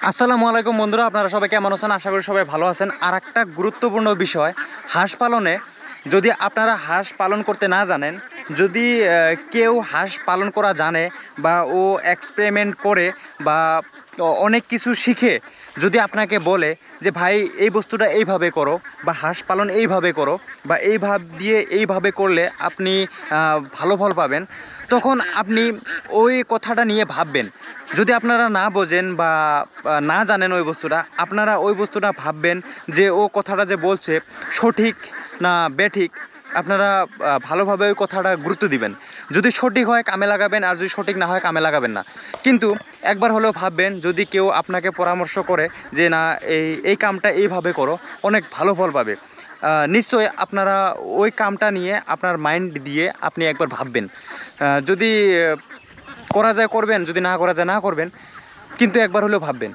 আসসালামু আলাইকুম বন্ধুরা, আপনারা সবাই কেমন আছেন? আশা করি সবাই ভালো আছেন। আর একটা গুরুত্বপূর্ণ বিষয়, হাঁস পালনে যদি আপনারা হাঁস পালন করতে না জানেন, যদি কেউ হাঁস পালন করা জানে বা ও এক্সপেরিমেন্ট করে বা অনেক কিছু শিখে যদি আপনাকে বলে যে ভাই এই বস্তুটা এইভাবে করো বা হাঁস পালন এইভাবে করো বা এইভাবে করলে আপনি ভালো ফল পাবেন, তখন আপনি ওই কথাটা নিয়ে ভাববেন। যদি আপনারা না বোঝেন বা না জানেন ওই বস্তুটা, আপনারা ওই বস্তুটা ভাববেন যে ও কথাটা যে বলছে সঠিক না বেঠিক। আপনারা ভালোভাবে ওই কথাটা গুরুত্ব দিবেন। যদি সঠিক হয় কামে লাগাবেন, আর যদি সঠিক না হয় কামে লাগাবেন না। কিন্তু একবার হলেও ভাববেন, যদি কেউ আপনাকে পরামর্শ করে যে না এই কামটা এইভাবে করো, অনেক ভালো ফল পাবে, নিশ্চয়ই আপনারা ওই কামটা নিয়ে আপনার মাইন্ড দিয়ে আপনি একবার ভাববেন। যদি করা যায় করবেন, যদি না করা যায় না করবেন, কিন্তু একবার হলেও ভাববেন।